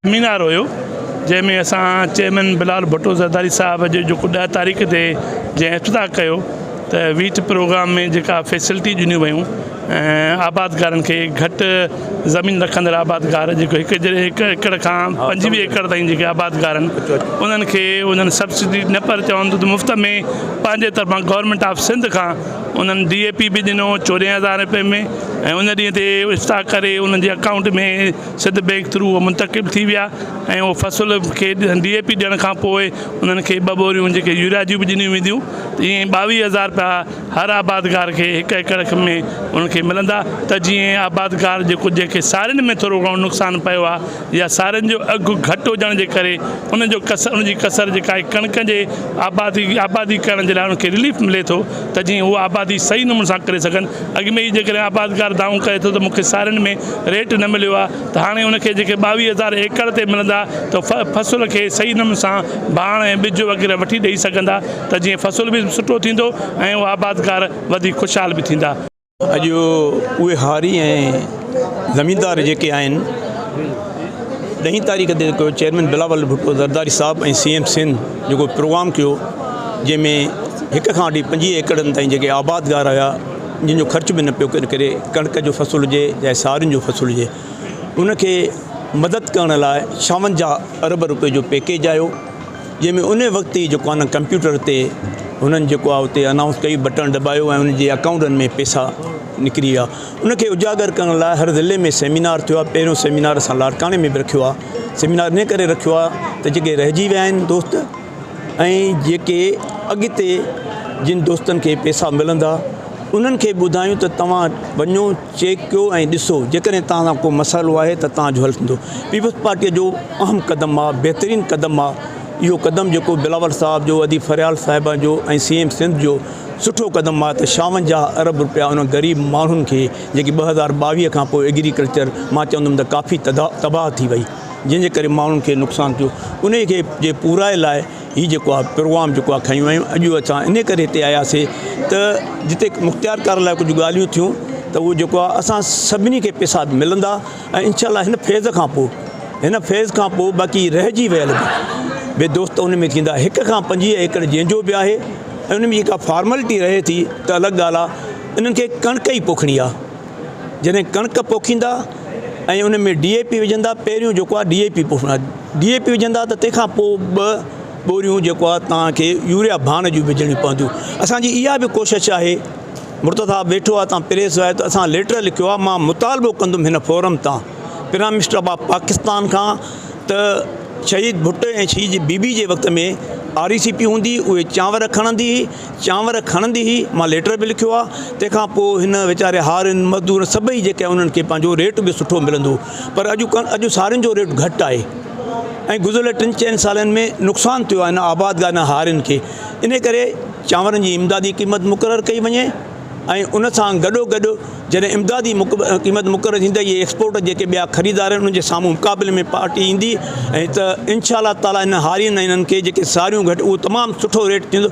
Seminar हुयो जंहिंमें असां चेयरमैन बिलावल भुट्टो ज़रदारी साहब जो जेको 10 तारीख़ ते जंहिं इफ़्तिताह कयो त वीट प्रोग्राम में जेका फैसिलिटी ॾिनियूं वयूं आबादगारनि खे घटि ज़मीन रखंदड़ आबादगार जेको हिकु एकड़ खां 25 एकड़ ताईं जेके आबादगार आहिनि उन्हनि खे उन्हनि सब्सिडी न पर चवनि त मुफ़्त में पंहिंजे तरफ़ां गवर्नमेंट ऑफ सिंध खां उन्हनि DAP बि ॾिनो 14,000 रुपए में ऐं उन ॾींहं ते इफ़्तिताह करे उन्हनि जे अकाउंट में सिंध बैंक थ्रू उहो मुंतक़िल थी विया ऐं उहो फ़सुल खे DAP ॾियण खां पोइ उन्हनि खे 2 बोरियूं जेके यूरिया जूं बि ॾिनियूं वेंदियूं त ईअं 22,000 रुपया हर आबादगार खे हिकु एकड़ में उन्हनि खे मिलंदा त जीअं आबादगार जेके सारियुनि में थोरो घणो नुक़सानु पियो आहे या सारियुनि जो अघु घटि हुजण जे करे उनजी कसर जेका आहे कणिक जे आबादी करण जे लाइ उनखे रिलीफ मिले थो त जीअं उहा आबादी सही नमूने सां करे सघनि। अॻु में ई जेकॾहिं आबादगार दावो करे थो त मूंखे सारियुनि में रेट न मिलियो आहे त हाणे उनखे जेके 22,000 एकड़ ते मिलंदा त फ़सुल खे सही नमूने सां भाण ऐं ॿिज वग़ैरह वठी ॾेई सघंदा त जीअं फ़सुल बि सुठो थींदो ऐं उहा आबादगार वधीक ख़ुशहाल बि थींदा। अॼु उहे हारी ऐं ज़मीनदार जेके आहिनि 10 तारीख़ ते जेको चेयरमैन बिलावल भुट्टो ज़रदारी साहब ऐं CM सिंध जेको प्रोग्राम कयो जंहिंमें 1 खां वठी 25 एकड़नि ताईं जेके आबादगार हुया जिन जो ख़र्च बि न पियो करे कणिक जो फ़सुलु हुजे या सारियुनि जो फ़सुलु हुजे उनखे मदद करण लाइ 56 अरब रुपए जो पैकेज आयो जंहिंमें उन वक़्तु ई जेको आहे न कंप्यूटर ते उन्हनि जेको आहे उते अनाउंस कई बटन दॿायो ऐं उनजे अकाउंटनि में पैसा निकिरी विया। उनखे उजागर करण लाइ हर ज़िले में सेमिनार थियो आहे। पहिरियों सेमिनार असां लाड़काने में बि रखियो आहे। सेमिनार इन करे रखियो आहे त जेके रहिजी विया आहिनि दोस्त ऐं जेके अॻिते जिन दोस्तनि खे पैसा मिलंदा उन्हनि खे ॿुधायूं त तव्हां वञो चेक कयो ऐं ॾिसो जेकॾहिं तव्हां सां को मसाइलो आहे त तव्हांजो हल थींदो। पीपल्स पार्टीअ जो अहम क़दम आहे, बहितरीनु क़दम आहे इहो क़दम जेको बिलावल साहब जो अदी फरियाल साहिबा जो ऐं CM सिंध जो सुठो क़दम आहे त 56 अरब रुपया उन ग़रीब माण्हुनि खे जेकी 2022 खां पोइ एग्रीकल्चर मां चवंदुमि त काफ़ी तबाह थी वई जंहिंजे करे माण्हुनि खे नुक़सानु थियो उन खे जे पूराए लाइ हीउ जेको आहे प्रोग्राम जेको आहे खयूं आहियूं। अॼु असां इन करे हिते आयासीं त जिते मुख़्तियार करण लाइ कुझु ॻाल्हियूं थियूं त उहो जेको आहे असां सभिनी खे पैसा मिलंदा ऐं इंशाअल्लाह हिन फेज़ खां पोइ बाक़ी रहिजी वियल बि दोस्त उन में थींदा। 1 खां 25 एकड़ जंहिंजो बि आहे ऐं उन में जेका फॉर्मेलिटी रहे थी त अलॻि ॻाल्हि आहे। इन्हनि खे कणिक ई पोखणी आहे। जॾहिं कणिक पोखींदा ऐं उन में DAP विझंदा पहिरियों जेको आहे DAP पोखंदा DAP विझंदा त तंहिंखां पोइ 2 बोरियूं जेको आहे तव्हांखे यूरिया भाण जूं विझणियूं पवंदियूं। असांजी इहा बि कोशिशि आहे। मुर्तज़ा वेठो आहे तव्हां प्रेस आहे त असां लेटर लिखियो आहे मां मुतालबो कंदुमि हिन फोरम तां प्राइम मिनिस्टर ऑफ पाकिस्तान खां त शहीद भुट्टो ऐं शहीद बीबी जे वक़्त में RECP हूंदी उहे चांवर खणंदी ही मां लेटर बि लिखियो आहे। तंहिंखां पोइ हिन वीचारे हारियुनि मज़दूर सभई जेके उन्हनि खे पंहिंजो रेट बि सुठो मिलंदो पर अॼु सारियुनि जो रेट घटि आहे ऐं गुज़िरियल 3-4 सालनि में नुक़सानु थियो आहे हिन आबादगार हारियुनि खे। इन करे चांवरनि जी इमदादी क़ीमत मुक़ररु कई वञे ऐं उन सां गॾोगॾु जॾहिं इमदादी क़ीमत मुक़ररु थींदी इहे एक्सपोर्ट जेके ॿिया ख़रीदार आहिनि उनजे साम्हूं मुक़ाबले में पार्टी ईंदी ऐं त इंशा अल्लाह ताला हिन हारियुनि ऐं हिननि खे जेके सारियूं घटि उहो तमामु सुठो रेट थींदो।